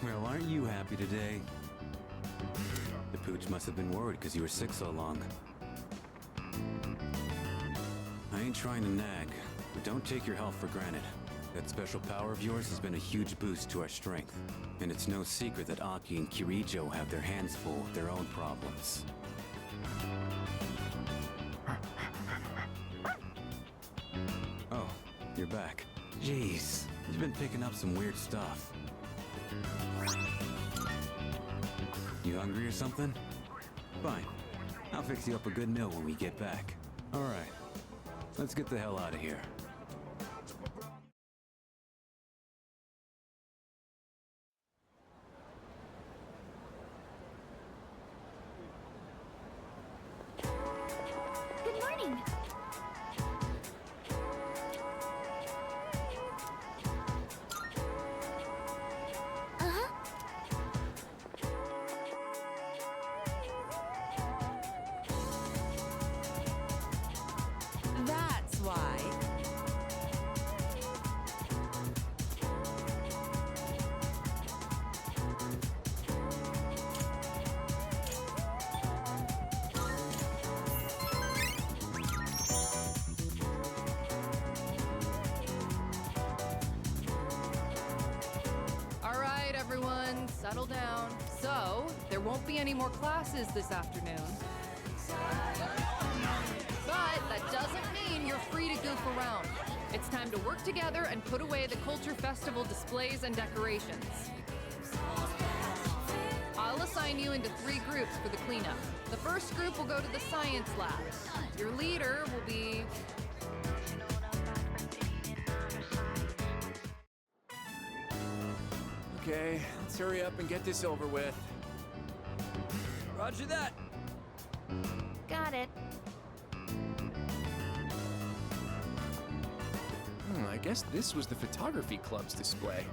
Well, aren't you happy today? The pooch must have been worried because you were sick so long. I ain't trying to nag, but don't take your health for granted. That special power of yours has been a huge boost to our strength. And it's no secret that Aki and Kirijo have their hands full with their own problems. Oh, you're back. Jeez, you've been picking up some weird stuff. You hungry or something? Fine. I'll fix you up a good meal when we get back. All right. Let's get the hell out of here. Good morning. That's why. All right, everyone, settle down. So, there won't be any more classes this afternoon. But that doesn't mean you're free to goof around. It's time to work together and put away the Culture Festival displays and decorations. I'll assign you into 3 groups for the cleanup. The first group will go to the science lab. Your leader will be... Okay, let's hurry up and get this over with. Roger that. Got it. I guess this was the photography club's display.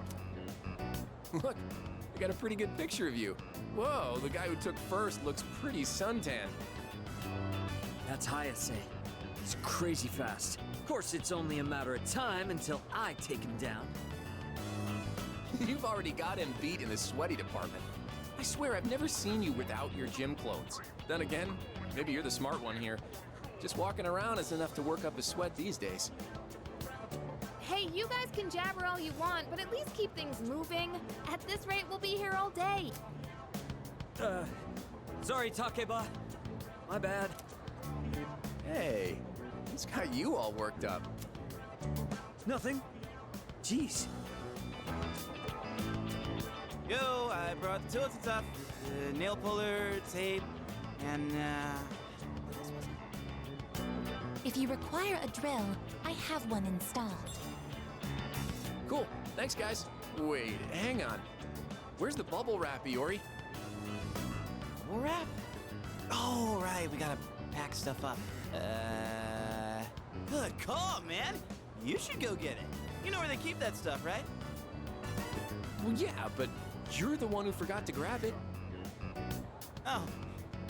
Look, I got a pretty good picture of you. Whoa, the guy who took first looks pretty suntan. That's Hayase. He's crazy fast. Of course, it's only a matter of time until I take him down. You've already got him beat in the sweaty department. I swear I've never seen you without your gym clothes. Then again, maybe you're the smart one here. Just walking around is enough to work up a sweat these days. Hey, you guys can jabber all you want, but at least keep things moving. At this rate, we'll be here all day. Sorry, Takeba. My bad. Hey, what's got you all worked up? Nothing. Jeez. Yo, I brought the tools and stuff. The nail puller, tape, and If you require a drill, I have one installed. Cool, thanks guys. Wait, hang on. Where's the bubble wrap, Iori? bubble wrap? Oh, right, we gotta pack stuff up. Good call, man. You should go get it. You know where they keep that stuff, right? Well, yeah, but you're the one who forgot to grab it. Oh,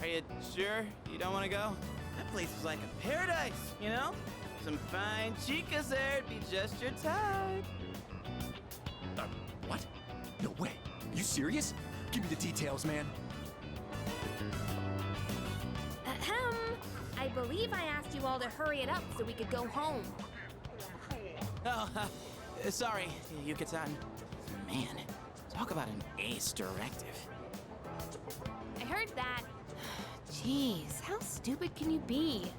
are you sure you don't want to go? That place is like a paradise, you know? Some fine chicas there, it'd be just your type. What? No way. You serious? Give me the details, man. Ahem. I believe I asked you all to hurry it up so we could go home. Oh, sorry, Yuka-san. Man, talk about an ace directive. I heard that. Jeez, how stupid can you be?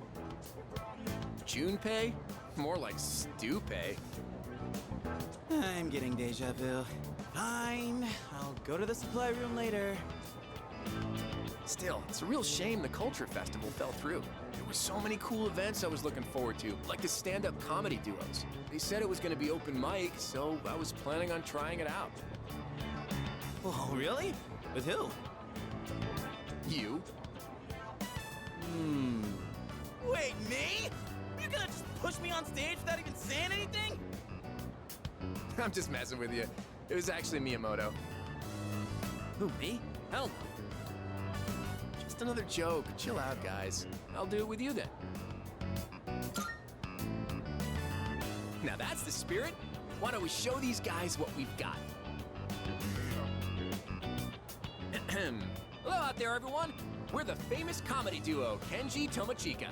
Junpei? More like Stupay. I'm getting deja vu. Fine, I'll go to the supply room later. Still, it's a real shame the Culture Festival fell through. There were so many cool events I was looking forward to, like the stand-up comedy duos. They said it was going to be open mic, so I was planning on trying it out. Oh, really? With who? You? Wait, me? You're gonna just push me on stage without even saying anything? I'm just messing with you. It was actually Miyamoto. Who, me? Hell no. Just another joke. Chill out, guys. I'll do it with you then. Now that's the spirit. Why don't we show these guys what we've got? Hello out there, everyone. We're the famous comedy duo, Kenji Tomochika.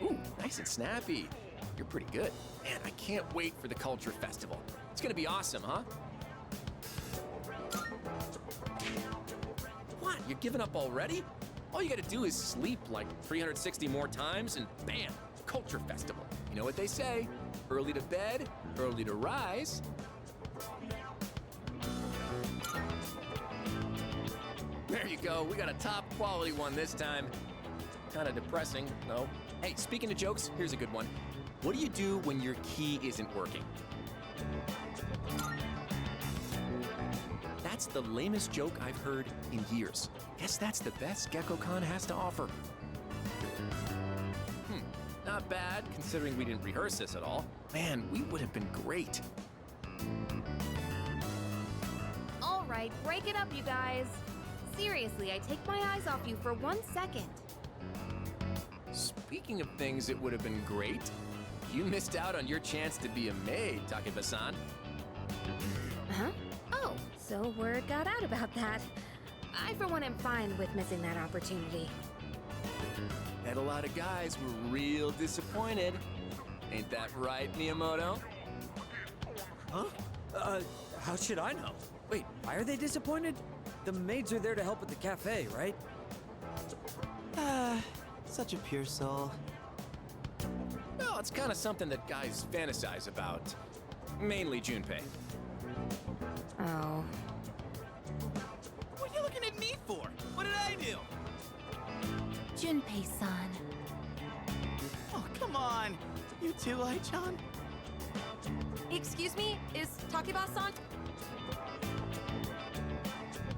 Ooh, nice and snappy. You're pretty good. Man, I can't wait for the Culture Festival. It's gonna be awesome, huh? What, you're giving up already? All you gotta do is sleep like 360 more times and bam, Culture Festival. You know what they say, early to bed, early to rise. There you go, we got a top quality one this time. Kinda depressing, though. Hey, speaking of jokes, here's a good one. What do you do when your key isn't working? That's the lamest joke I've heard in years. Guess that's the best GeckoCon has to offer. Not bad, considering we didn't rehearse this at all. Man, we would have been great. All right, break it up, you guys. Seriously, I take my eyes off you for 1 second. Speaking of things that would have been great, you missed out on your chance to be a maid, Takeba-san. Huh? Oh, so word got out about that. I, for one, am fine with missing that opportunity. Bet a lot of guys were real disappointed. Ain't that right, Miyamoto? Huh? How should I know? Wait, why are they disappointed? The maids are there to help at the cafe, right? Such a pure soul. Well, it's kind of something that guys fantasize about. Mainly Junpei. Oh. What are you looking at me for? What did I do? Junpei-san. Oh, come on. You too, Ai-chan? Excuse me, is Takeba-san?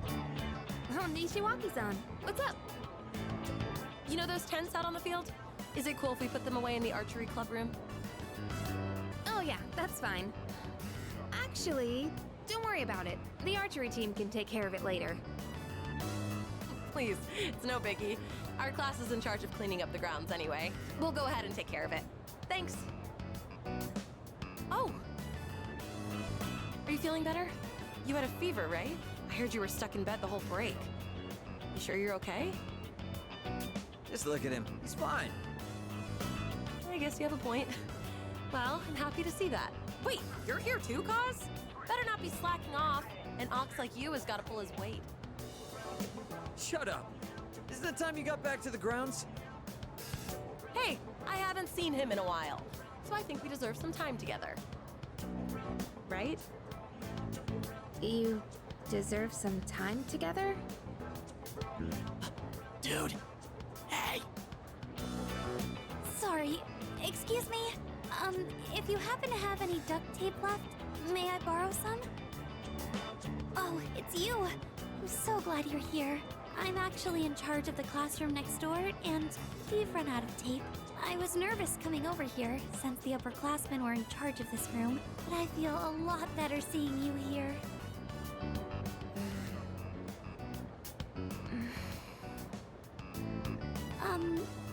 Oh, Nishiwaki-san. What's up? You know those tents out on the field? Is it cool if we put them away in the archery club room? Oh yeah, that's fine. Actually, don't worry about it. The archery team can take care of it later. Please, it's no biggie. Our class is in charge of cleaning up the grounds anyway. We'll go ahead and take care of it. Thanks. Oh. Are you feeling better? You had a fever, right? I heard you were stuck in bed the whole break. You sure you're okay? Just look at him. He's fine. I guess you have a point. Well, I'm happy to see that. Wait, you're here too, Kaz? Better not be slacking off. An ox like you has got to pull his weight. Shut up. Is it the time you got back to the grounds? Hey, I haven't seen him in a while, so I think we deserve some time together. Right? You deserve some time together? Dude. Hey. Sorry, excuse me. If you happen to have any duct tape left, may I borrow some? Oh, it's you. I'm so glad you're here. I'm actually in charge of the classroom next door, and we've run out of tape. I was nervous coming over here, since the upperclassmen were in charge of this room, but I feel a lot better seeing you here.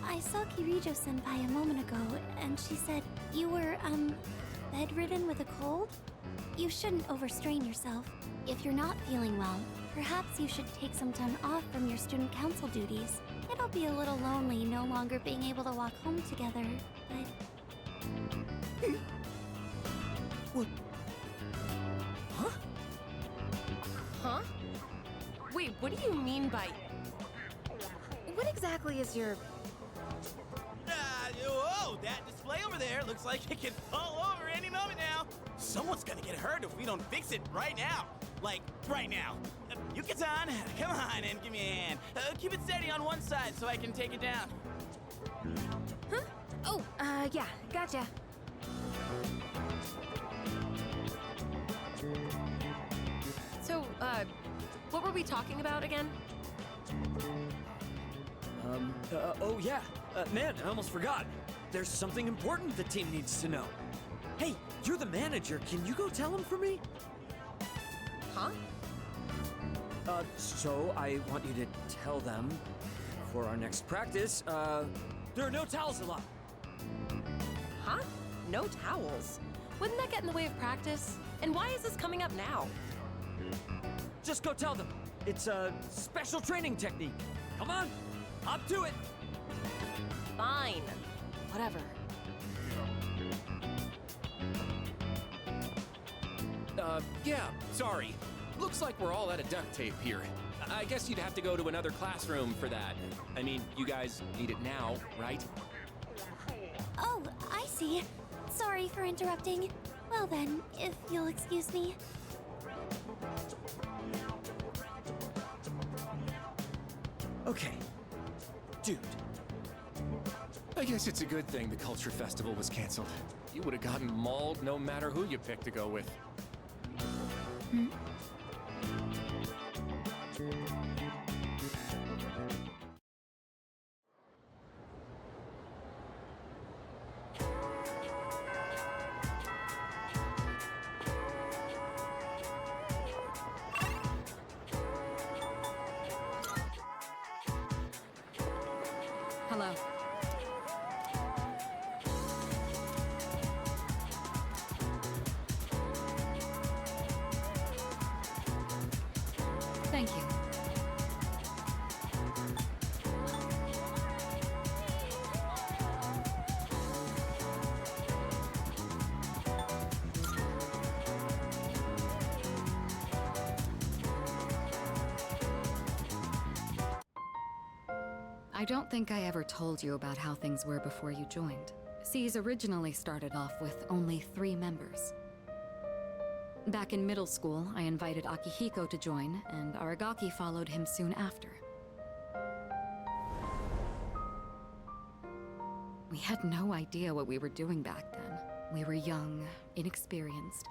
I saw Kirijo-senpai a moment ago, and she said you were, bedridden with a cold? You shouldn't overstrain yourself. If you're not feeling well, perhaps you should take some time off from your student council duties. It'll be a little lonely no longer being able to walk home together, but... What? Huh? Huh? Wait, what do you mean by... What exactly is your... Whoa, that display over there looks like it can fall over any moment now. Someone's gonna get hurt if we don't fix it right now. Like, right now. Yuka-san, come on and give me a hand. Keep it steady on one side so I can take it down. Huh? Oh, yeah, gotcha. So, what were we talking about again? Oh yeah. Man, I almost forgot. There's something important the team needs to know. Hey, you're the manager. Can you go tell him for me? Huh? So I want you to tell them for our next practice, there are no towels allowed. Huh? No towels? Wouldn't that get in the way of practice? And why is this coming up now? Just go tell them. It's a special training technique. Come on, up to it. Fine. Whatever. Yeah, sorry. Looks like we're all out of duct tape here. I guess you'd have to go to another classroom for that. I mean, you guys need it now, right? Oh, I see. Sorry for interrupting. Well then, if you'll excuse me. Okay. Dude, I guess it's a good thing the Culture Festival was canceled. You would have gotten mauled no matter who you picked to go with. Hello. Thank you. I don't think I ever told you about how things were before you joined. C's originally started off with only 3 members. Back in middle school, I invited Akihiko to join, and Aragaki followed him soon after. We had no idea what we were doing back then. We were young, inexperienced,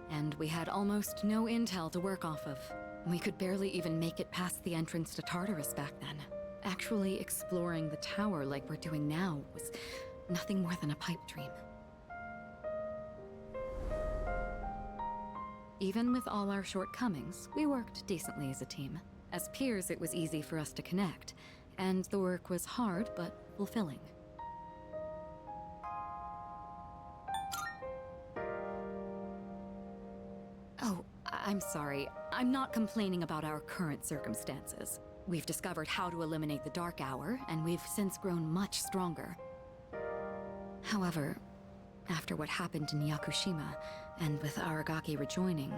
and we had almost no intel to work off of. We could barely even make it past the entrance to Tartarus back then. Actually exploring the tower like we're doing now was nothing more than a pipe dream. Even with all our shortcomings, we worked decently as a team. As peers, it was easy for us to connect, and the work was hard but fulfilling. Oh, I'm sorry. I'm not complaining about our current circumstances. We've discovered how to eliminate the Dark Hour, and we've since grown much stronger. However, after what happened in Yakushima, and with Aragaki rejoining,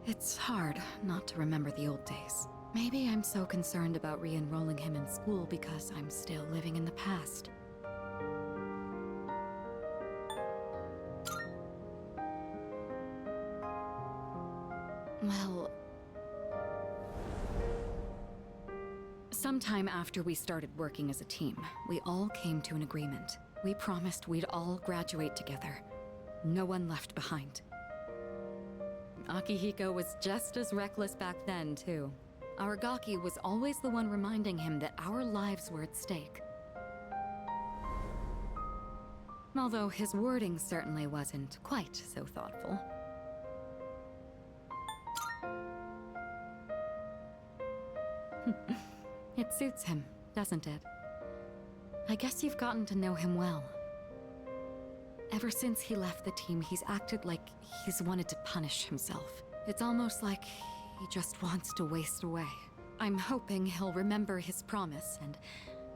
it's hard not to remember the old days. Maybe I'm so concerned about re-enrolling him in school because I'm still living in the past. Well, sometime after we started working as a team, we all came to an agreement. We promised we'd all graduate together. No one left behind. Akihiko was just as reckless back then, too. Aragaki was always the one reminding him that our lives were at stake. Although his wording certainly wasn't quite so thoughtful. It suits him, doesn't it? I guess you've gotten to know him well. Ever since he left the team, he's acted like he's wanted to punish himself. It's almost like he just wants to waste away. I'm hoping he'll remember his promise and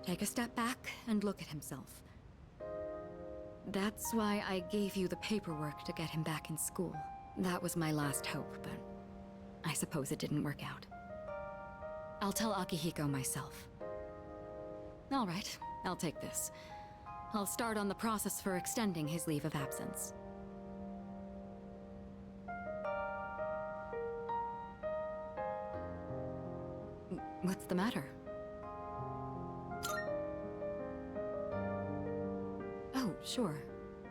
take a step back and look at himself. That's why I gave you the paperwork to get him back in school. That was my last hope, but I suppose it didn't work out. I'll tell Akihiko myself. All right, I'll take this. I'll start on the process for extending his leave of absence. What's the matter? Oh, sure.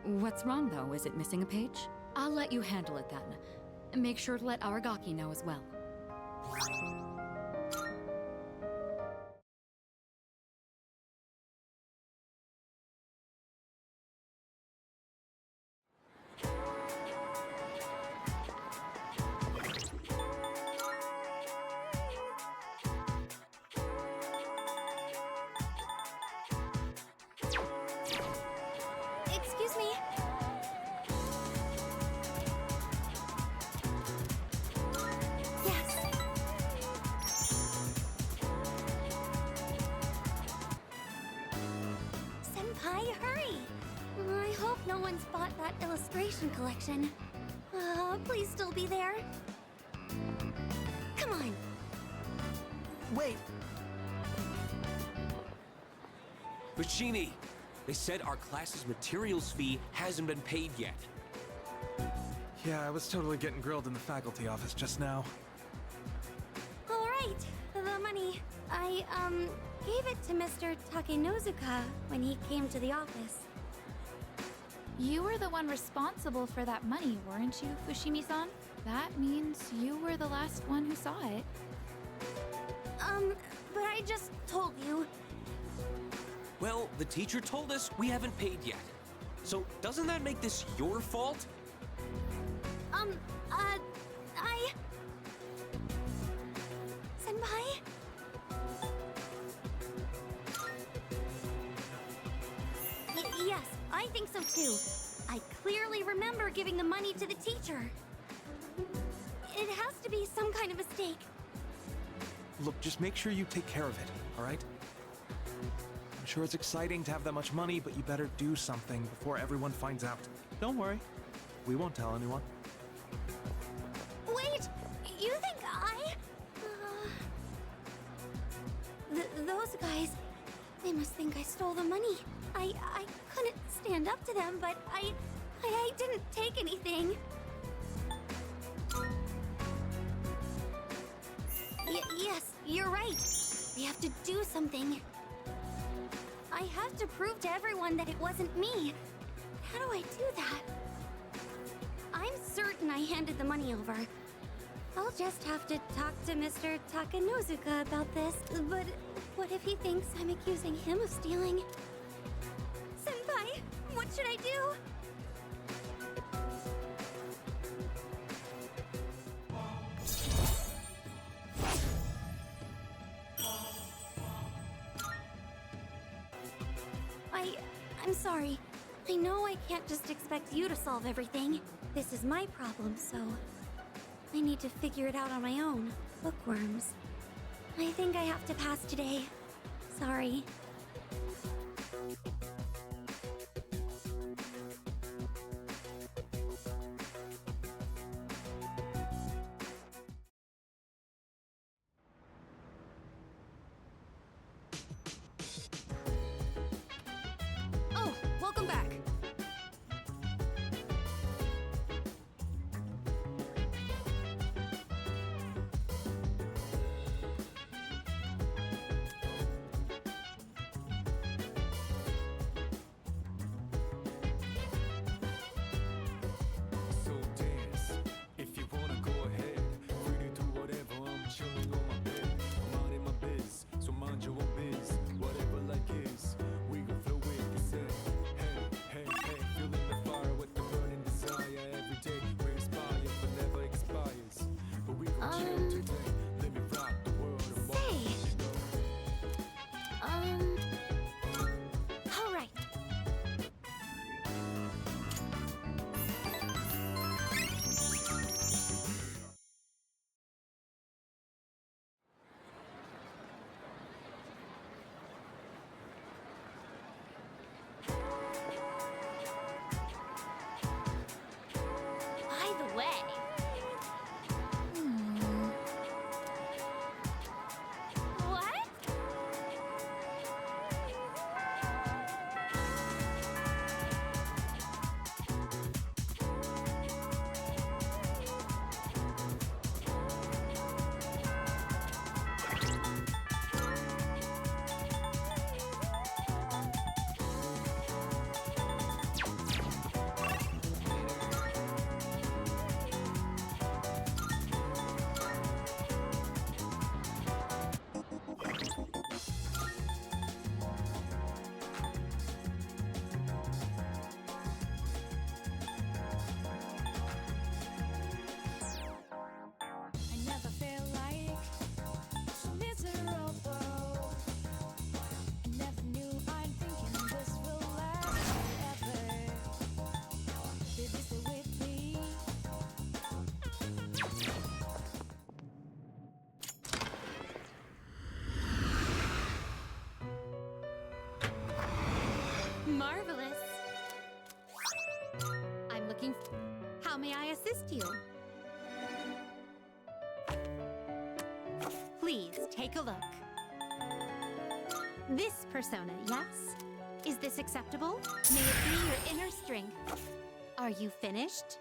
What's wrong, though? Is it missing a page? I'll let you handle it then. Make sure to let Aragaki know as well. Excuse me. illustration collection. Please still be there. Come on. Wait! Bashini! They said our class's materials fee hasn't been paid yet. Yeah, I was totally getting grilled in the faculty office just now. All right, the money. I, gave it to Mr. Takenozuka when he came to the office. You were the one responsible for that money, weren't you, Fushimi-san? That means you were the last one who saw it. But I just told you. Well, the teacher told us we haven't paid yet. So doesn't that make this your fault? Senpai? Yes, I think so too. I clearly remember giving the money to the teacher. It has to be some kind of mistake. Look, just make sure you take care of it, all right? I'm sure it's exciting to have that much money, but you better do something before everyone finds out. Don't worry. We won't tell anyone. Wait! You think I... those guys... They must think I stole the money. I couldn't stand up to them, but I didn't take anything. Yes, you're right. We have to do something. I have to prove to everyone that it wasn't me. How do I do that? I'm certain I handed the money over. I'll just have to talk to Mr. Takenozuka about this. But what if he thinks I'm accusing him of stealing? Senpai, what should I do? I'm sorry. I know I can't just expect you to solve everything. This is my problem, so I need to figure it out on my own. Bookworms. I think I have to pass today. Sorry. Oh, welcome back. assist you. Please take a look. This persona, yes? Is this acceptable? May it be your inner strength. Are you finished?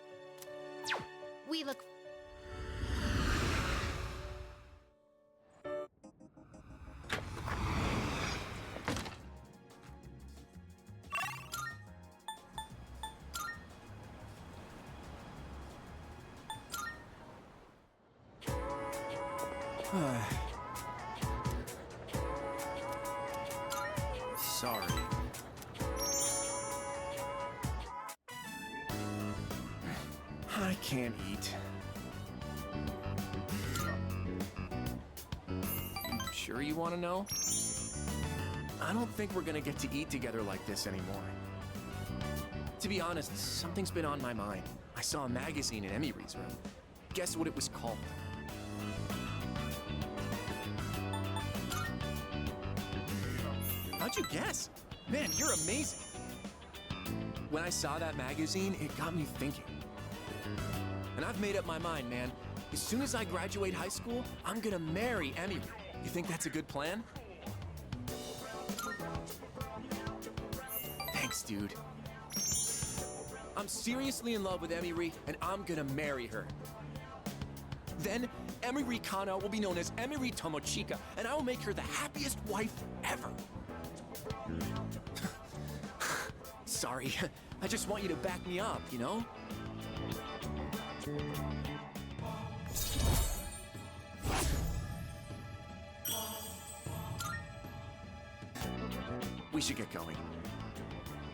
We look... Sorry. I can't eat. Sure you want to know? I don't think we're gonna get to eat together like this anymore. To be honest, something's been on my mind. I saw a magazine in Emiry's room. Guess what it was called? How'd you guess? Man, you're amazing. When I saw that magazine, it got me thinking. And I've made up my mind, man. As soon as I graduate high school, I'm gonna marry Emiry. You think that's a good plan? Thanks, dude. I'm seriously in love with Emiry, and I'm gonna marry her. Then, Emiry Kana will be known as Emiry Tomochika, and I will make her the happiest wife ever. Sorry, I just want you to back me up, you know? We should get going.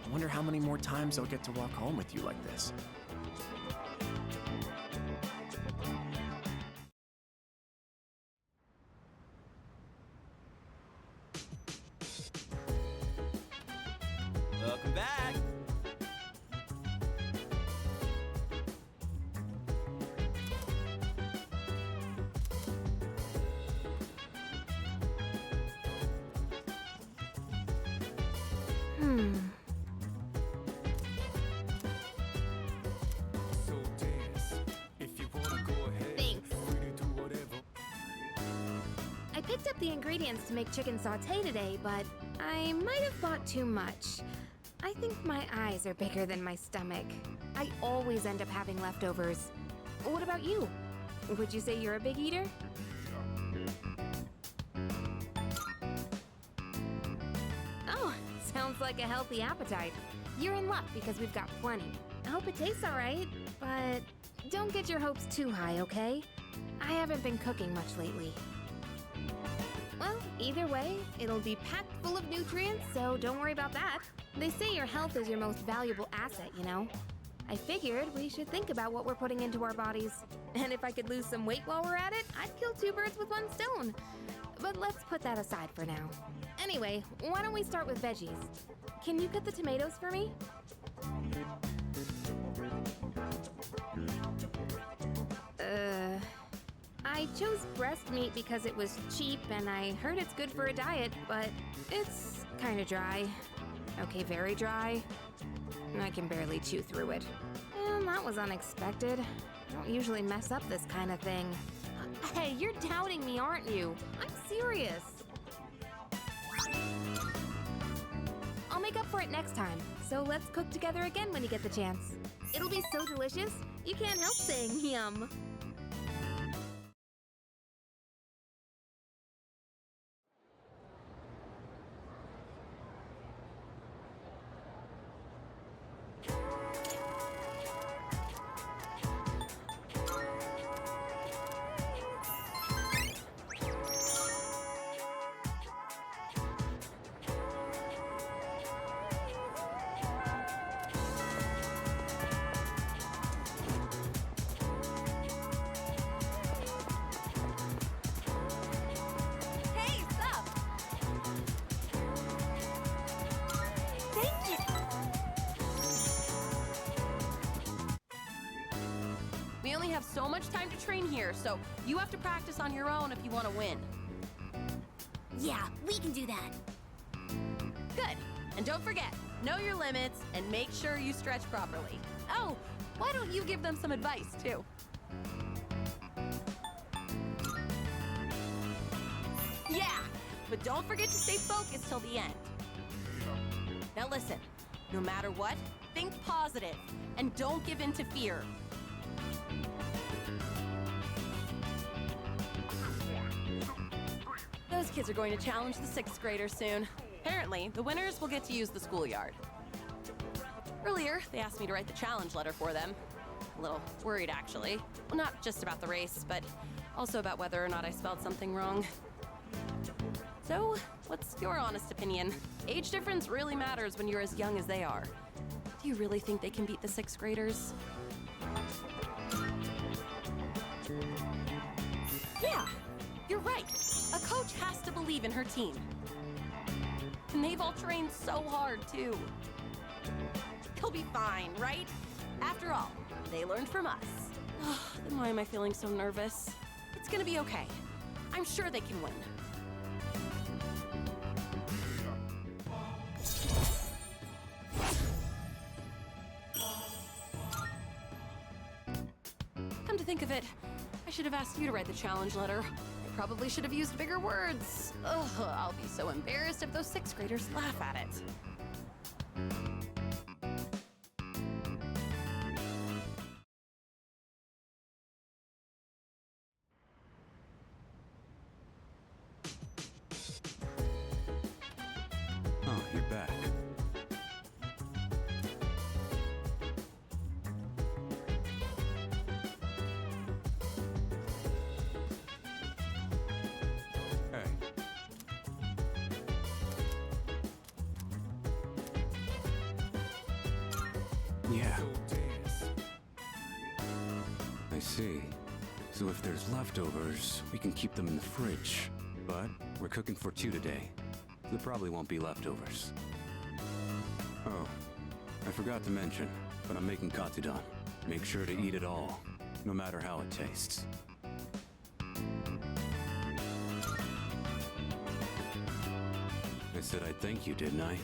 I wonder how many more times I'll get to walk home with you like this. Welcome back. Thanks. I picked up the ingredients to make chicken sauté today, but I might have bought too much. I think my eyes are bigger than my stomach. I always end up having leftovers. What about you? Would you say you're a big eater? Oh, sounds like a healthy appetite. You're in luck because we've got plenty. I hope it tastes all right, but don't get your hopes too high, okay? I haven't been cooking much lately. Well, either way, it'll be packed full of nutrients, so don't worry about that. They say your health is your most valuable asset, you know? I figured we should think about what we're putting into our bodies. And if I could lose some weight while we're at it, I'd kill two birds with one stone. But let's put that aside for now. Anyway, why don't we start with veggies? Can you cut the tomatoes for me? I chose breast meat because it was cheap and I heard it's good for a diet, but it's kind of dry. Okay, very dry. I can barely chew through it. And that was unexpected. I don't usually mess up this kind of thing. Hey, you're doubting me, aren't you? I'm serious. I'll make up for it next time, so let's cook together again when you get the chance. It'll be so delicious, you can't help saying yum. We only have so much time to train here, so you have to practice on your own if you want to win. Yeah, we can do that. Good. And don't forget, know your limits and make sure you stretch properly. Oh, Why don't you give them some advice, too? Yeah, but don't forget to stay focused till the end. Now listen, no matter what, think positive, and don't give in to fear. Those kids are going to challenge the 6th graders soon. Apparently, the winners will get to use the schoolyard. Earlier, they asked me to write the challenge letter for them. A little worried, actually. Well, not just about the race, but also about whether or not I spelled something wrong. So, what's your honest opinion? Age difference really matters when you're as young as they are. Do you really think they can beat the 6th graders? Yeah, you're right. A coach has to believe in her team. And they've all trained so hard, too. They'll be fine, right? After all, they learned from us. Then why am I feeling so nervous? It's gonna be okay. I'm sure they can win. Come to think of it, I should have asked you to write the challenge letter. I probably should have used bigger words. Ugh, I'll be so embarrassed if those 6th graders laugh at it. Oh, you're back. Hey. Yeah. I see. So if there's leftovers, we can keep them in the fridge. But we're cooking for 2 today. There probably won't be leftovers. Oh, I forgot to mention, but I'm making katsudon. Make sure to eat it all, no matter how it tastes. I said I'd thank you, didn't I?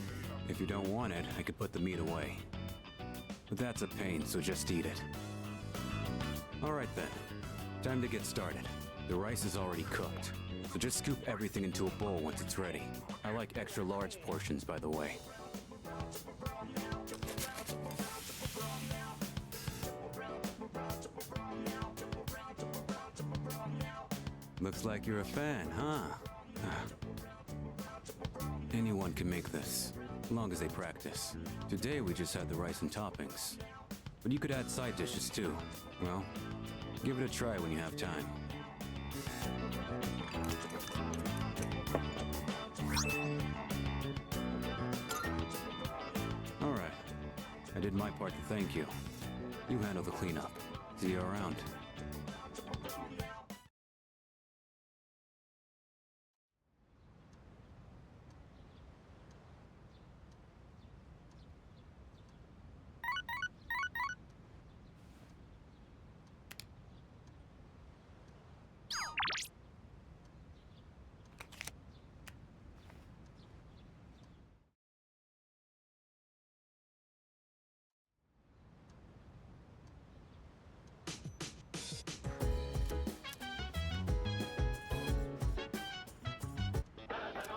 If you don't want it, I could put the meat away. But that's a pain, so just eat it. Alright then. Time to get started. The rice is already cooked, so just scoop everything into a bowl once it's ready. I like extra large portions, by the way. Looks like you're a fan, huh? Anyone can make this, as long as they practice. Today we just had the rice and toppings. But you could add side dishes too. Well, give it a try when you have time. Alright. I did my part to thank you. You handle the cleanup. See you around.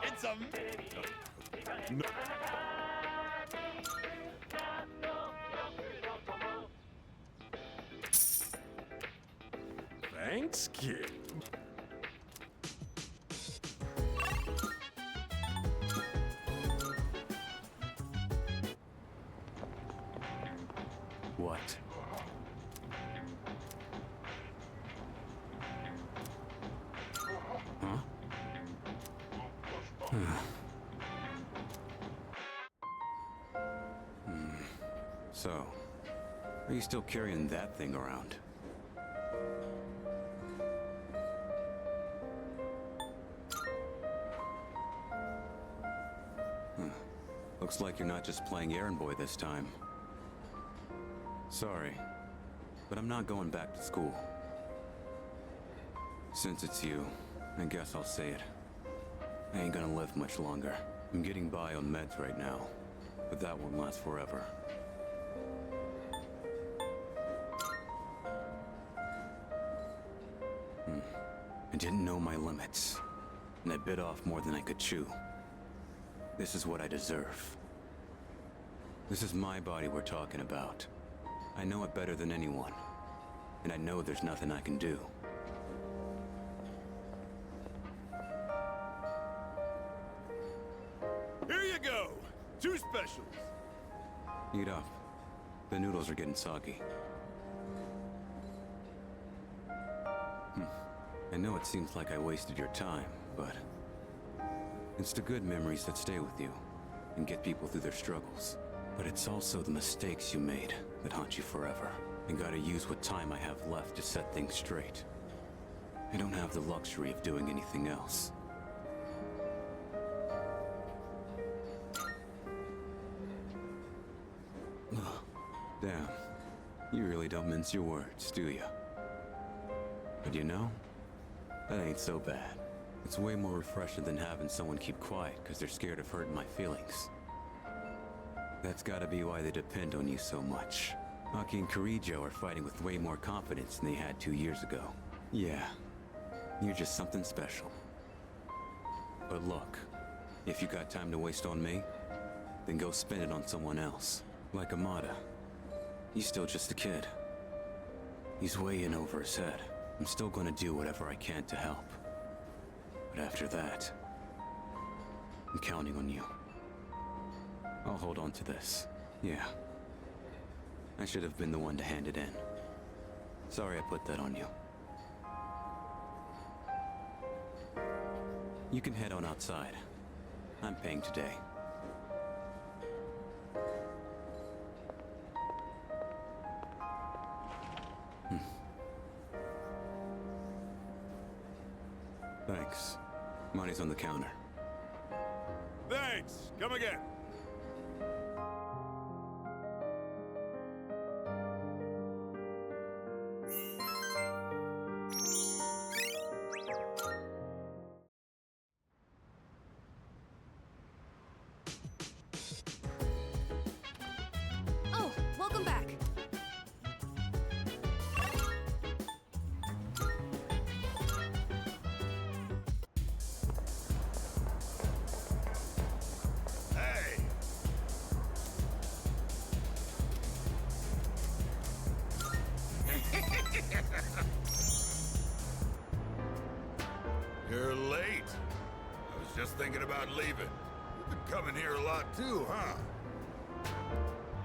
It's a... Thanks, kid. What? Huh? So, are you still carrying that thing around? Looks like you're not just playing errand boy this time. Sorry, but I'm not going back to school. Since it's you, I guess I'll say it. I ain't gonna live much longer. I'm getting by on meds right now, but that won't last forever. I didn't know my limits, and I bit off more than I could chew. This is what I deserve. This is my body we're talking about. I know it better than anyone, and I know there's nothing I can do. Here you go! 2 specials! Eat up. The noodles are getting soggy. I know it seems like I wasted your time, but it's the good memories that stay with you and get people through their struggles. But it's also the mistakes you made that haunt you forever, and gotta use what time I have left to set things straight. I don't have the luxury of doing anything else. Damn. You really don't mince your words, do you? But you know, that ain't so bad. It's way more refreshing than having someone keep quiet because they're scared of hurting my feelings. That's gotta be why they depend on you so much. Aki and Kirijo are fighting with way more confidence than they had 2 years ago. Yeah, you're just something special. But look, if you got time to waste on me, then go spend it on someone else. Like Amada. He's still just a kid. He's way in over his head. I'm still gonna do whatever I can to help. But after that, I'm counting on you. I'll hold on to this. Yeah. I should have been the one to hand it in. Sorry I put that on you. You can head on outside. I'm paying today. Thanks. Money's on the counter. Thanks! Come again! Oh, welcome back. Hey! You're late. I was just thinking about leaving. You've been coming here a lot too, huh?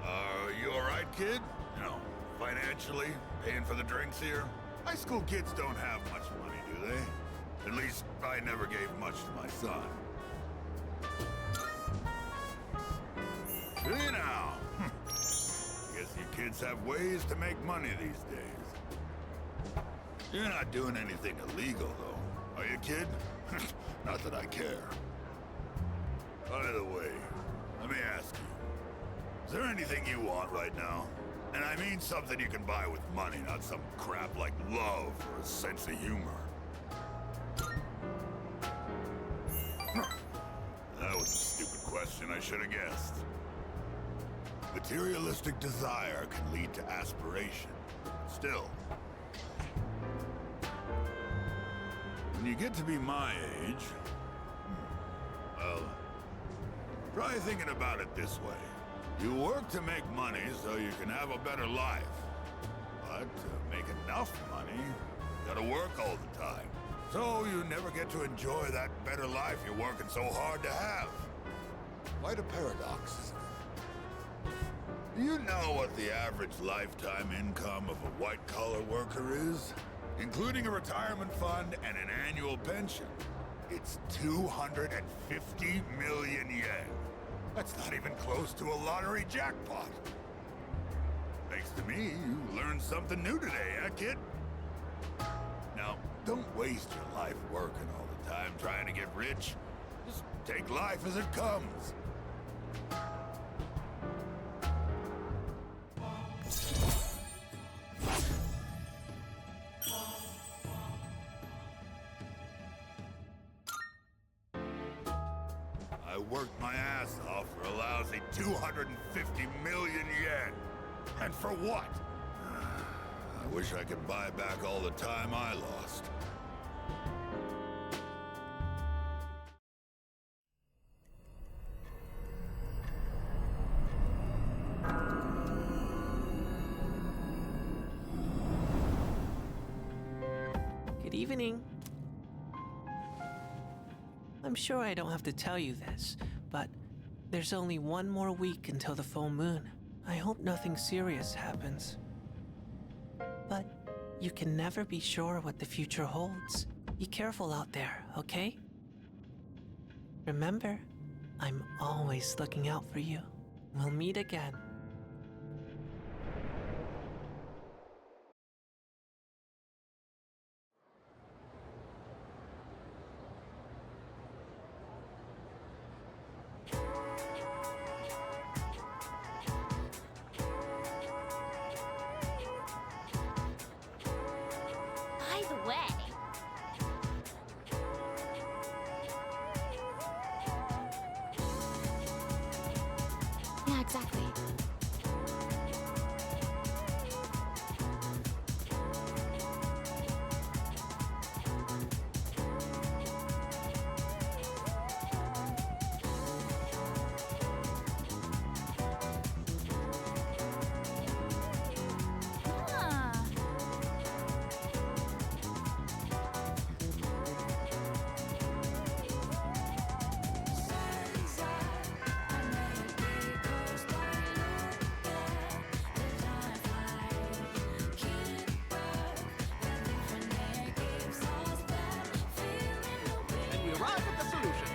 Are you alright, kid? You know, financially, paying for the drinks here? High school kids don't have much money, do they? At least, I never gave much to my son. See now. Guess you kids have ways to make money these days. You're not doing anything illegal, though, are you, kid? Not that I care. By the way, let me ask you. Is there anything you want right now? And I mean something you can buy with money, not some crap like love or a sense of humor. That was a stupid question, I should have guessed. Materialistic desire can lead to aspiration. Still, when you get to be my age, well, try thinking about it this way. You work to make money so you can have a better life. But to make enough money, you gotta work all the time. So you never get to enjoy that better life you're working so hard to have. Quite a paradox, isn't it? Do you know what the average lifetime income of a white-collar worker is? Including a retirement fund and an annual pension. It's 250 million yen. That's not even close to a lottery jackpot. Thanks to me, you learned something new today, huh, kid? Now, don't waste your life working all the time trying to get rich. Just take life as it comes. I worked my ass off for a lousy 250 million yen. And for what? I wish I could buy back all the time I lost. Good evening. I'm sure I don't have to tell you this, but there's only one more week until the full moon. I hope nothing serious happens. But you can never be sure what the future holds. Be careful out there, okay? Remember, I'm always looking out for you. We'll meet again. By the way, Yeah, exactly. Ah. And we arrive at the solution.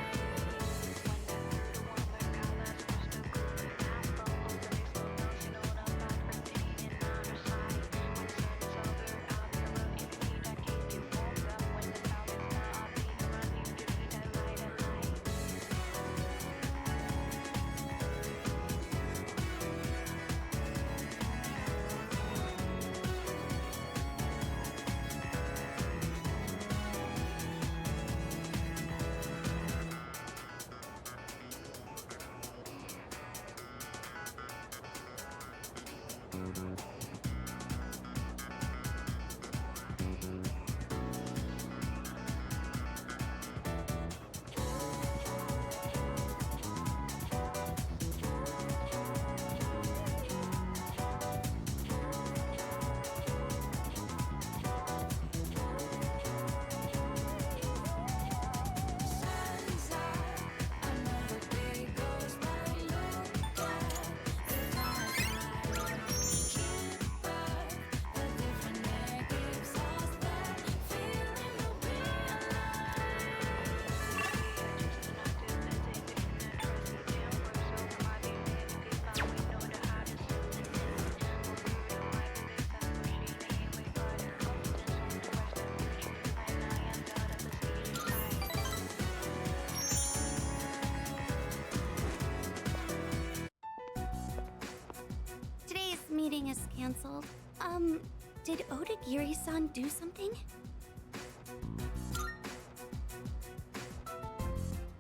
today's meeting is canceled. Did Odagiri-san do something?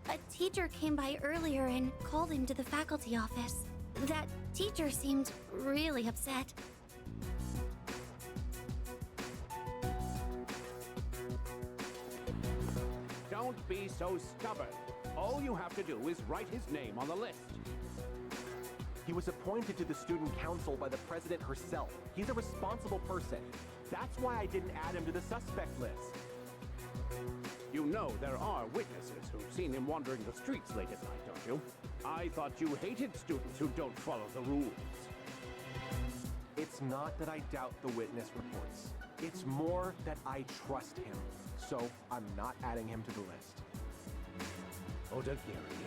A teacher came by earlier and called him to the faculty office. That teacher seemed really upset. Don't be so stubborn. All you have to do is write his name on the list. He was appointed to the student council by the president herself. He's a responsible person. That's why I didn't add him to the suspect list. You know there are witnesses who've seen him wandering the streets late at night, don't you? I thought you hated students who don't follow the rules. It's not that I doubt the witness reports. It's more that I trust him. So I'm not adding him to the list. Odagiri,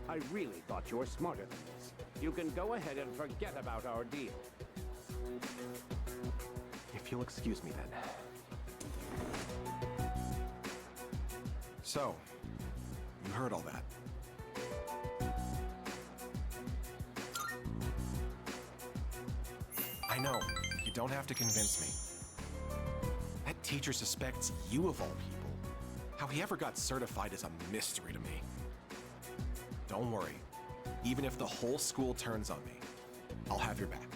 I really thought you were smarter than this. You can go ahead and forget about our deal. If you'll excuse me then. So, you heard all that. I know, you don't have to convince me. That teacher suspects you of all people. How he ever got certified is a mystery to me. Don't worry. Even if the whole school turns on me, I'll have your back.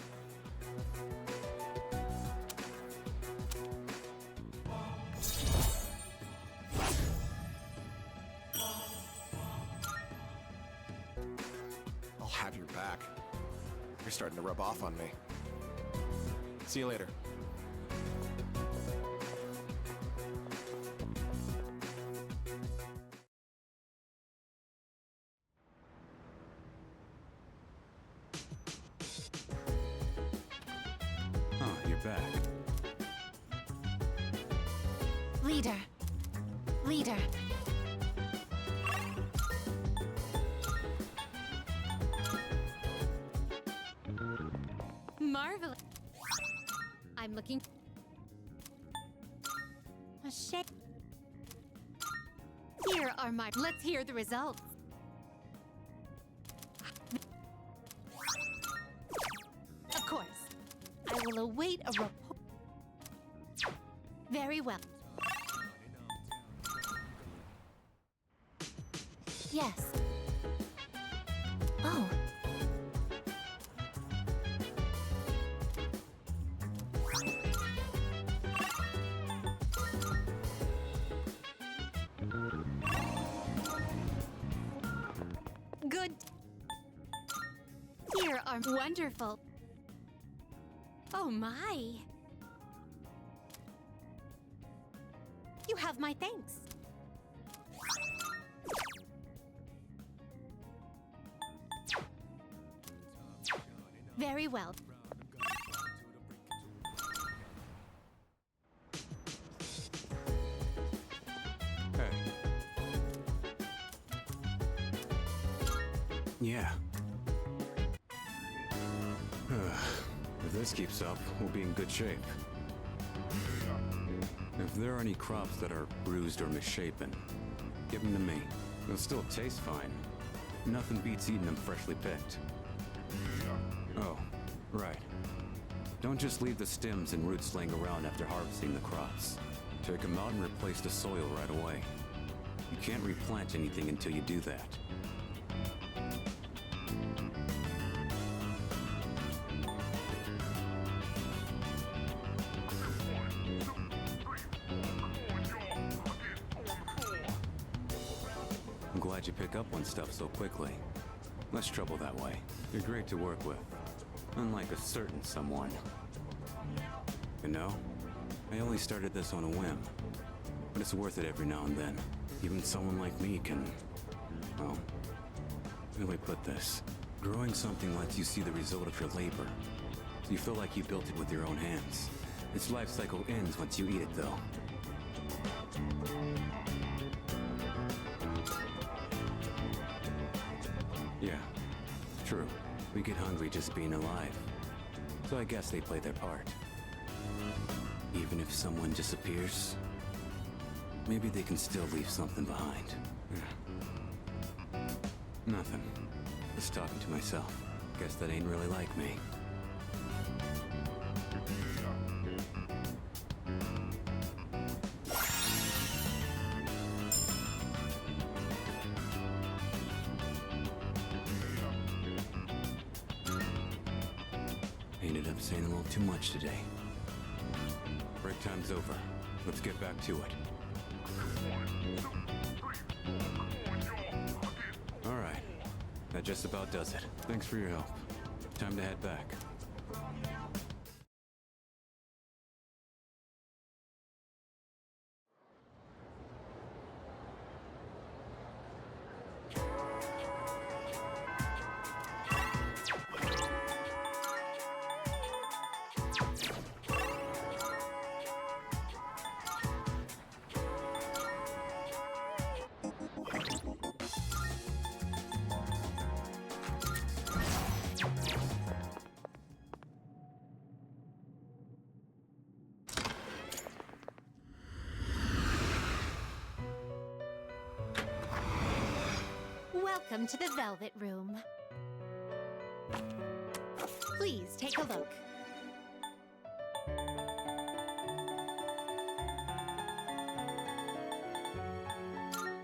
I'll have your back. You're starting to rub off on me. See you later. Oh, you're back. Leader. Leader. Marvelous. I'm looking. A shake. Here are my. Let's hear the results. Of course. I will await a report. Very well. Yes. Oh. Good. Here are wonderful. Oh my. You have my thanks. Very well. Hey. Yeah. If this keeps up, we'll be in good shape. If there are any crops that are bruised or misshapen, give them to me. They'll still taste fine. Nothing beats eating them freshly picked. Oh, right. Don't just leave the stems and roots laying around after harvesting the crops. Take them out and replace the soil right away. You can't replant anything until you do that. I'm glad you pick up on stuff so quickly. Less trouble that way. You're great to work with. Unlike a certain someone. You know, I only started this on a whim. But it's worth it every now and then. Even someone like me can... well... how do I put this? Growing something lets you see the result of your labor. So you feel like you built it with your own hands. Its life cycle ends once you eat it, though. Yeah, true. We get hungry just being alive. So I guess they play their part. Even if someone disappears, maybe they can still leave something behind. Nothing. Just talking to myself. Guess that ain't really like me. Ended up saying a little too much today. Break time's over. Let's get back to it. All right. That just about does it. Thanks for your help. Time to head back. Welcome to the Velvet Room. Please take a look.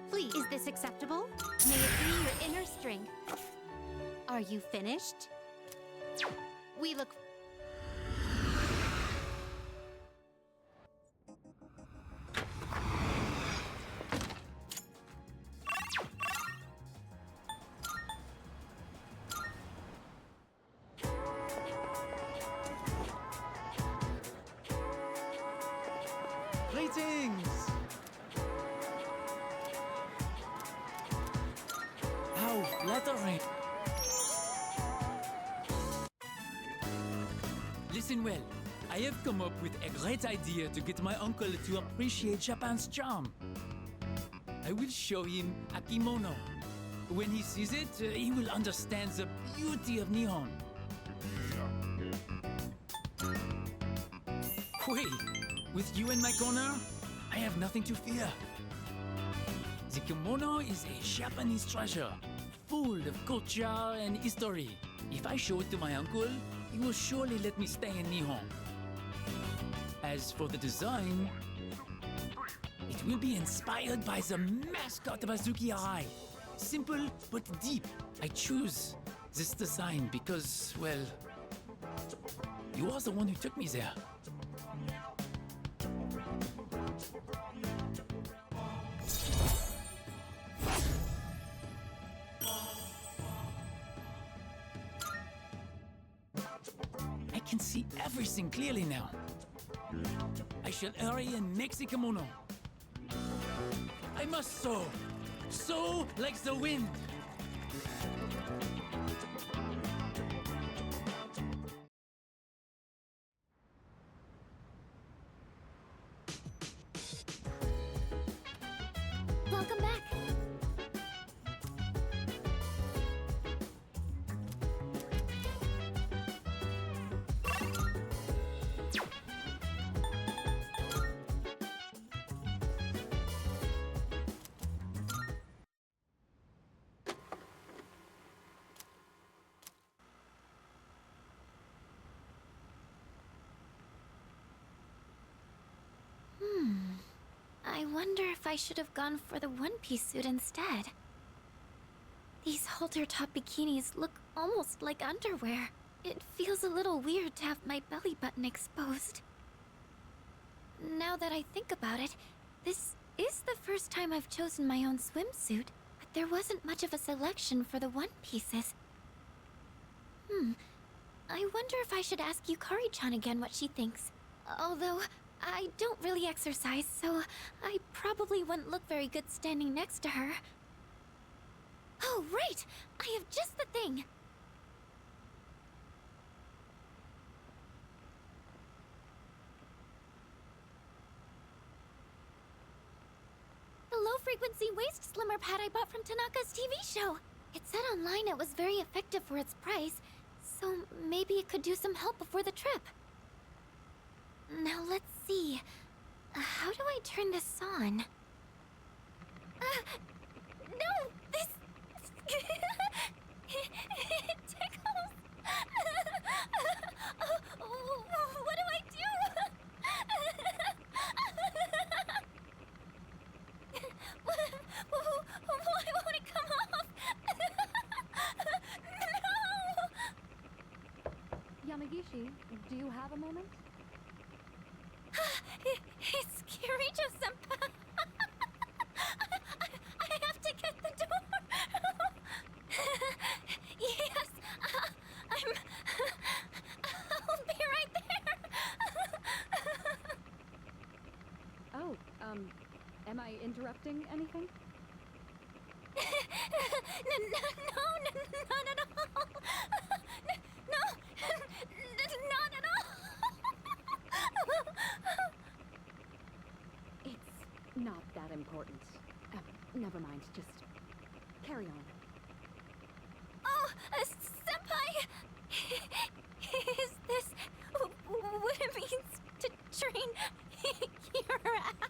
Please, is this acceptable? May it be your inner strength. Are you finished? We look... Greetings! How flattering! Listen well. I have come up with a great idea to get my uncle to appreciate Japan's charm. I will show him a kimono. When he sees it, he will understand the beauty of Nihon. Wait, with you in my corner, I have nothing to fear. The kimono is a Japanese treasure, full of culture and history. If I show it to my uncle, he will surely let me stay in Nihon. As for the design, it will be inspired by the mascot of Azuki Arai. Simple but deep. I choose this design because, well, you are the one who took me there. I can see everything clearly now. I shall hurry and make the kimono. I must soar. Soar like the wind. Welcome back. I wonder if I should have gone for the one-piece suit instead. These halter-top bikinis look almost like underwear. It feels a little weird to have my belly button exposed. Now that I think about it, this is the first time I've chosen my own swimsuit, but there wasn't much of a selection for the one-pieces. I wonder if I should ask Yukari-chan again what she thinks. Although, I don't really exercise, so I probably wouldn't look very good standing next to her. Oh, right! I have just the thing! The low-frequency waist slimmer pad I bought from Tanaka's TV show. It said online it was very effective for its price, so maybe it could do some help before the trip. Now let's see. How do I turn this on? No! This... it tickles! What do I do? Why won't it come off? No! Yamagishi, do you have a moment? It's Kirijo-senpai! I have to get the door! Yes, I'll be right there! Oh, am I interrupting anything? No, not at all! No, not at all! It's not that important. Never mind, just carry on. Oh, senpai! Is this what it means to train your abs?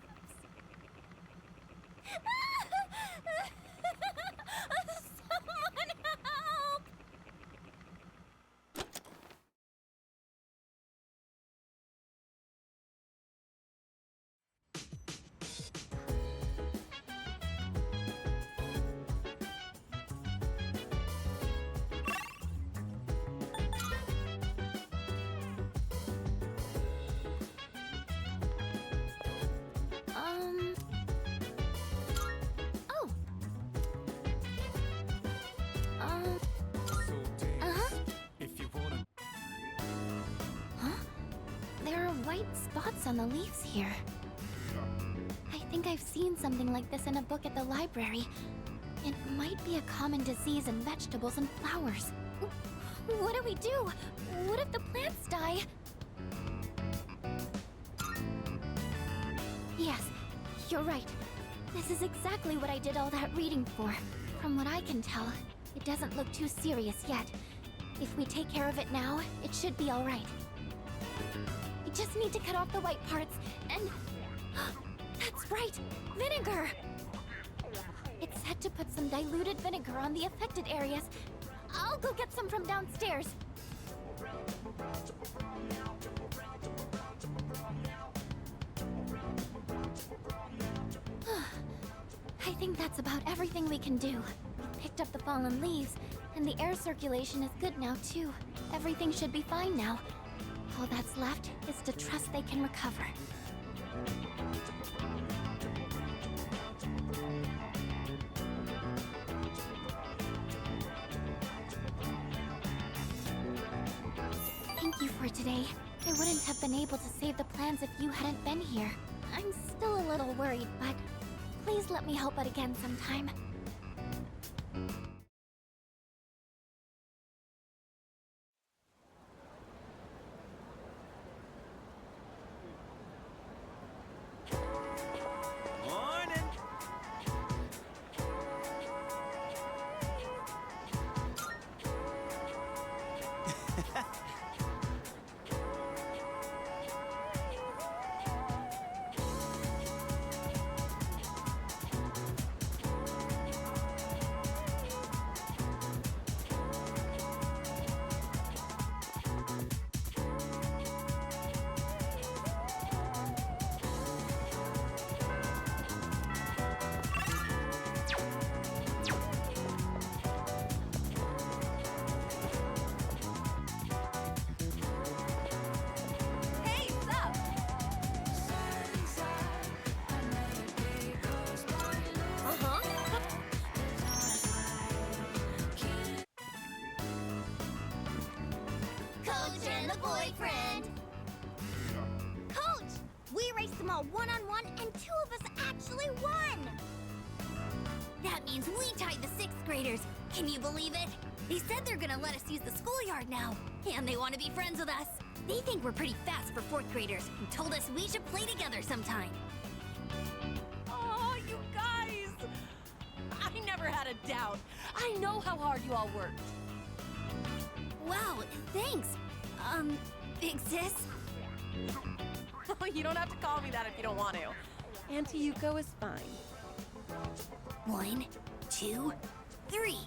Someone help! There are white spots on the leaves here. I think I've seen something like this in a book at the library. It might be a common disease in vegetables and flowers. What do we do? What if the plants die? Yes, you're right. This is exactly what I did all that reading for. From what I can tell, it doesn't look too serious yet. If we take care of it now, it should be all right. We just need to cut off the white parts and... That's right! Vinegar! It's said to put some diluted vinegar on the affected areas. I'll go get some from downstairs. I think that's about everything we can do. We picked up the fallen leaves, and the air circulation is good now, too. Everything should be fine now. All that's left is to trust they can recover. Thank you for today. I wouldn't have been able to save the plans if you hadn't been here. I'm still a little worried, but please let me help out again sometime. Morning. Hey, sup? Coach and the boyfriend! Coach! We raced them all one-on-one, and 2 of us actually won! That means we tied the 6th graders. Can you believe it? They said they're gonna let us use the schoolyard now. And they want to be friends with us. They think we're pretty fast for 4th graders and told us we should play together sometime. Oh, you guys! I never had a doubt. I know how hard you all worked. Wow, thanks. Big sis? You don't have to call me that if you don't want to. Auntie Yuko is fine. 1, 2, 3.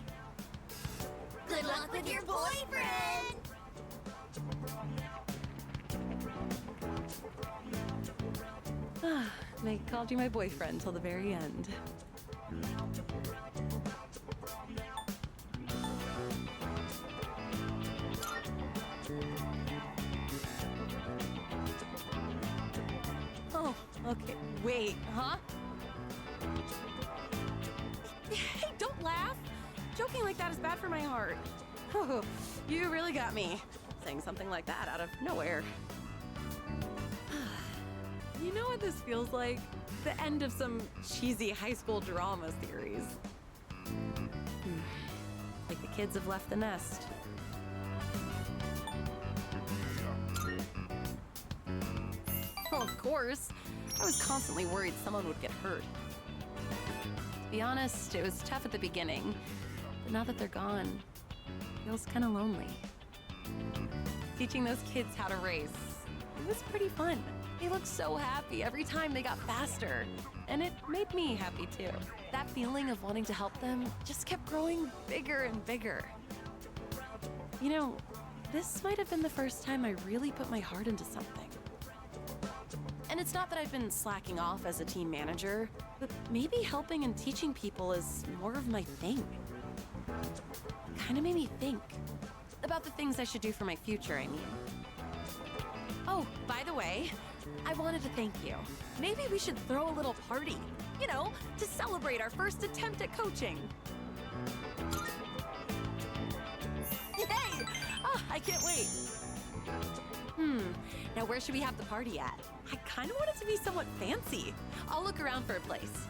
Good luck with your boyfriend! They called you my boyfriend till the very end. Oh, okay. Wait, huh? Hey, don't laugh! Joking like that is bad for my heart. Oh, you really got me. Saying something like that out of nowhere. You know what this feels like? The end of some cheesy high school drama series. Like the kids have left the nest. Well, of course. I was constantly worried someone would get hurt. To be honest, it was tough at the beginning. But now that they're gone, it feels kind of lonely. Teaching those kids how to race, it was pretty fun. They looked so happy every time they got faster. And it made me happy too. That feeling of wanting to help them just kept growing bigger and bigger. You know, this might have been the first time I really put my heart into something. And it's not that I've been slacking off as a team manager, but maybe helping and teaching people is more of my thing. Kind of made me think about the things I should do for my future, I mean. Oh, by the way, I wanted to thank you. Maybe we should throw a little party, you know, to celebrate our first attempt at coaching. Yay! Oh, I can't wait. Now where should we have the party at? I kind of want it to be somewhat fancy. I'll look around for a place.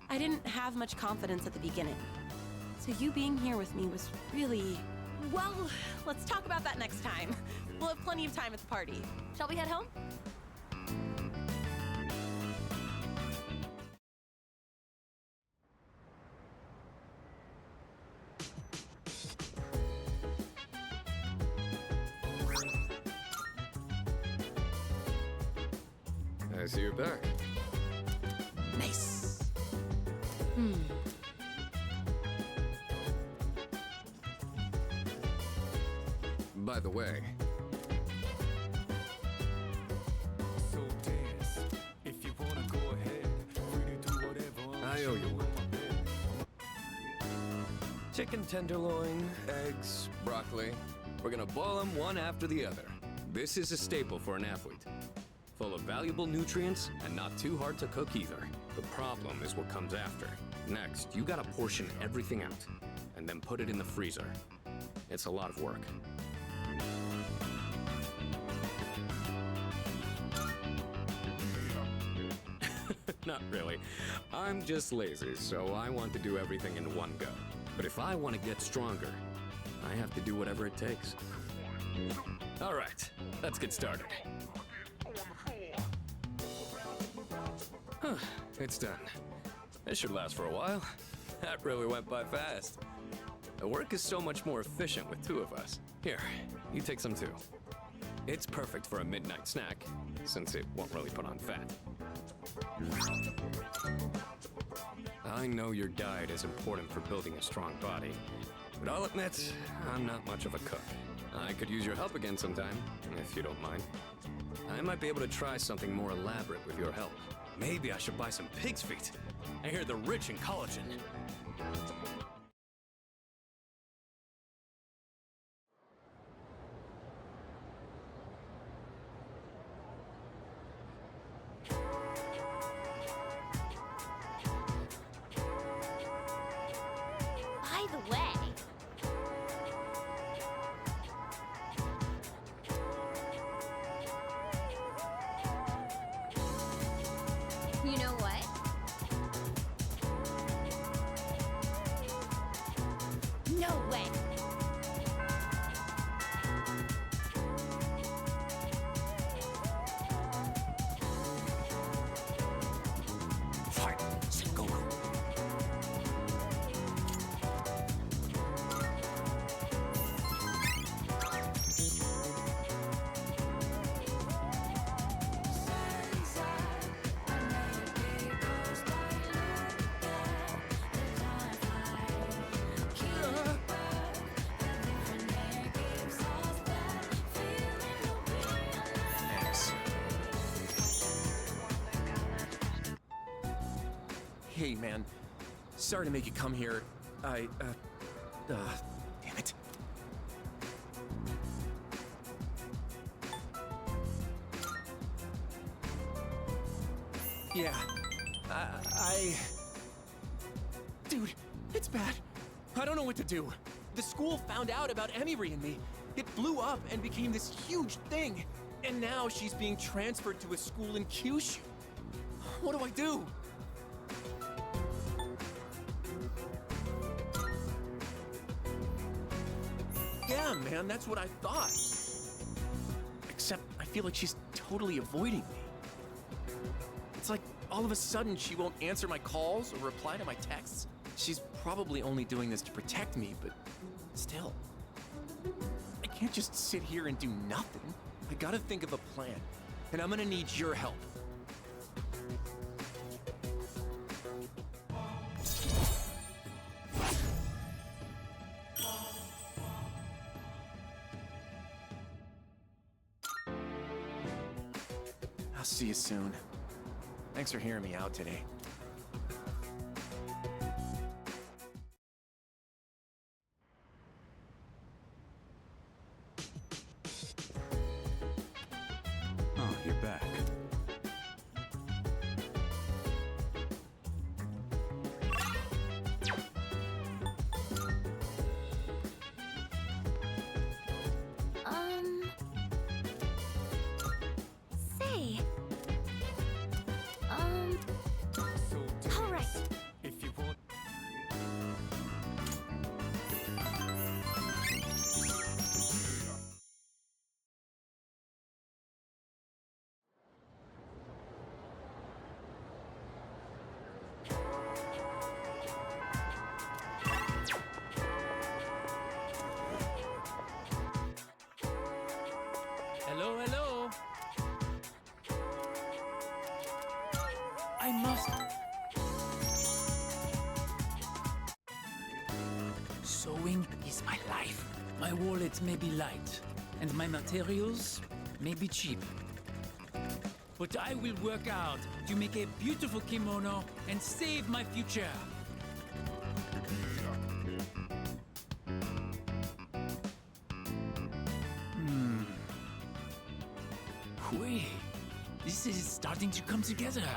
I didn't have much confidence at the beginning. So you being here with me was really... Well, let's talk about that next time. We'll have plenty of time at the party. Shall we head home? I see you're back. Nice. By the way, I owe you one. Chicken tenderloin, eggs, broccoli. We're gonna boil them one after the other. This is a staple for an athlete. Full of valuable nutrients and not too hard to cook either. The problem is what comes after. Next, you gotta portion everything out and then put it in the freezer. It's a lot of work. Not really. I'm just lazy, so I want to do everything in one go. But if I want to get stronger, I have to do whatever it takes. All right, let's get started. It's done. This should last for a while. That really went by fast. The work is so much more efficient with two of us. Here, you take some too. It's perfect for a midnight snack, since it won't really put on fat. I know your diet is important for building a strong body, but I'll admit, I'm not much of a cook. I could use your help again sometime, if you don't mind. I might be able to try something more elaborate with your help. Maybe I should buy some pig's feet. I hear they're rich in collagen. By the way, you know what? No way. Fight, Sengoku. Hey, man. Sorry to make you come here. Damn it. Yeah. Dude, it's bad. I don't know what to do. The school found out about Emiri and me. It blew up and became this huge thing. And now she's being transferred to a school in Kyushu. What do I do? Yeah, man, that's what I thought. Except I feel like she's totally avoiding me. It's like all of a sudden she won't answer my calls or reply to my texts. She's probably only doing this to protect me, but still. I can't just sit here and do nothing. I gotta think of a plan, and I'm gonna need your help. I'll see you soon. Thanks for hearing me out today. Oh, you're back. Say. Sewing is my life. My wallet may be light, and my materials may be cheap. But I will work out to make a beautiful kimono and save my future. Wait, this is starting to come together.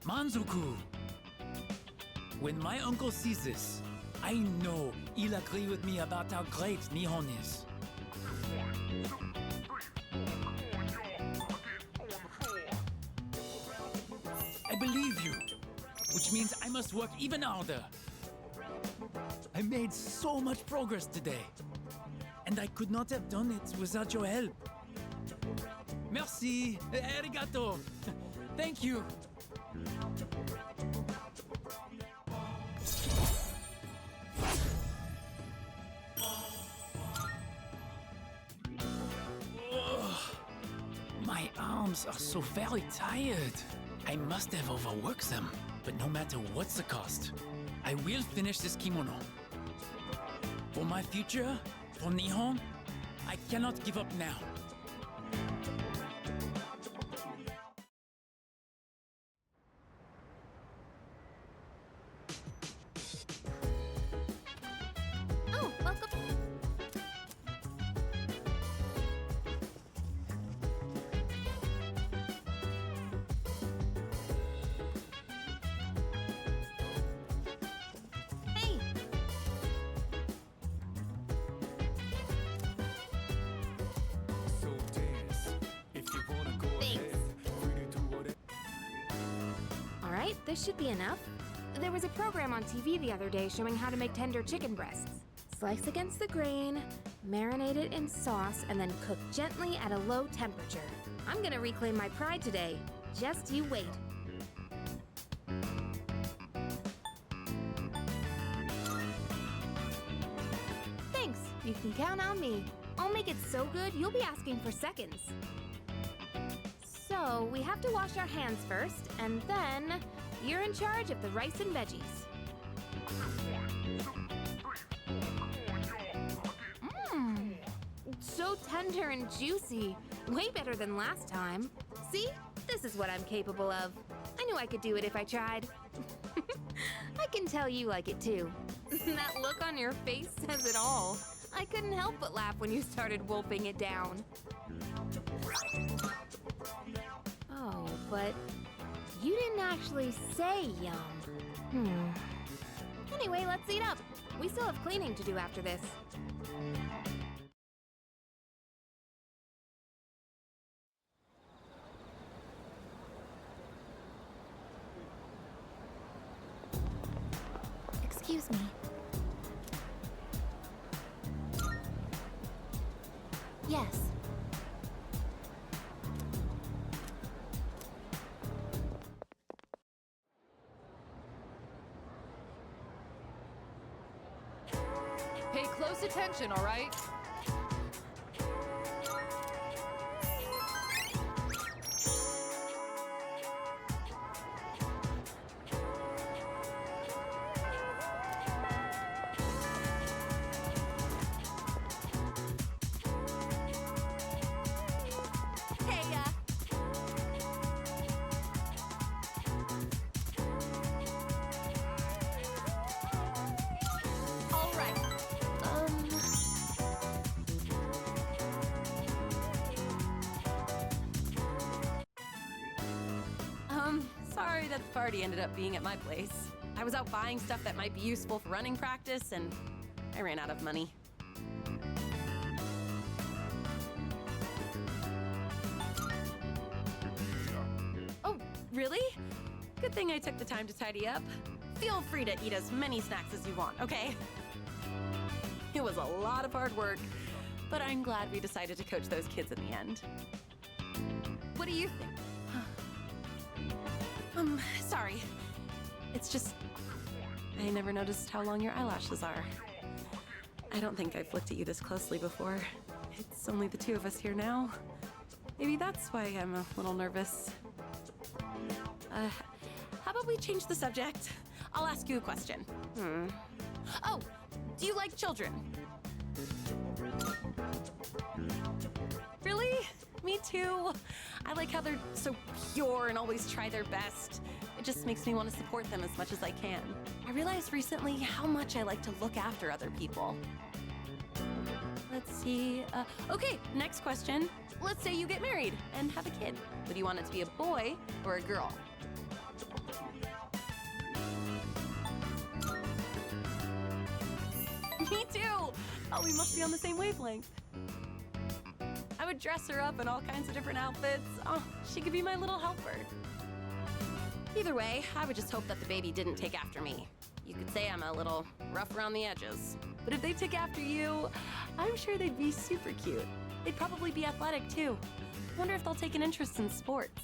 Manzoku. When my uncle sees this, I know he'll agree with me about how great Nihon is. I believe you, which means I must work even harder. I made so much progress today, and I could not have done it without your help. Merci, arigato. Thank you. My arms are so very tired. I must have overworked them, but no matter what's the cost, I will finish this kimono. For my future, for Nihon, I cannot give up now. Oh, welcome. Hey. Thanks. All right, this should be enough. There was a program on TV the other day showing how to make tender chicken breasts. Slice against the grain, marinate it in sauce, and then cook gently at a low temperature. I'm gonna reclaim my pride today. Just you wait. Thanks, you can count on me. I'll make it so good you'll be asking for seconds. So, we have to wash our hands first, and then you're in charge of the rice and veggies. Mmm, so tender and juicy. Way better than last time. See? This is what I'm capable of. I knew I could do it if I tried. I can tell you like it too. That look on your face says it all. I couldn't help but laugh when you started wolfing it down. Oh, but you didn't actually say yum. Anyway, let's eat up. We still have cleaning to do after this. Excuse me. Yes. Pay close attention, all right? All right. Sorry that the party ended up being at my place. I was out buying stuff that might be useful for running practice, and I ran out of money. Oh, really? Good thing I took the time to tidy up. Feel free to eat as many snacks as you want, okay? It was a lot of hard work, but I'm glad we decided to coach those kids in the end. What do you think? Sorry. It's just, I never noticed how long your eyelashes are. I don't think I've looked at you this closely before. It's only the two of us here now. Maybe that's why I'm a little nervous. How about we change the subject? I'll ask you a question. Oh, Do you like children? Really? Me too. I like how they're so pure and always try their best. It just makes me want to support them as much as I can. I realized recently how much I like to look after other people. Let's see. Okay, next question. Let's say you get married and have a kid. Would you want it to be a boy or a girl? Me too! Oh, we must be on the same wavelength. I would dress her up in all kinds of different outfits. Oh, she could be my little helper. Either way, I would just hope that the baby didn't take after me. You could say I'm a little rough around the edges. But if they took after you, I'm sure they'd be super cute. They'd probably be athletic too. Wonder if they'll take an interest in sports.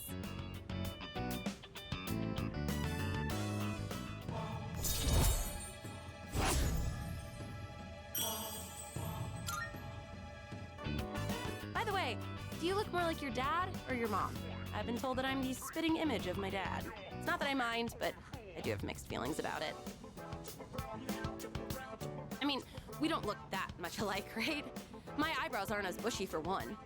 By the way, do you look more like your dad or your mom? I've been told that I'm the spitting image of my dad. It's not that I mind, but I do have mixed feelings about it. I mean, we don't look that much alike, right? My eyebrows aren't as bushy for one.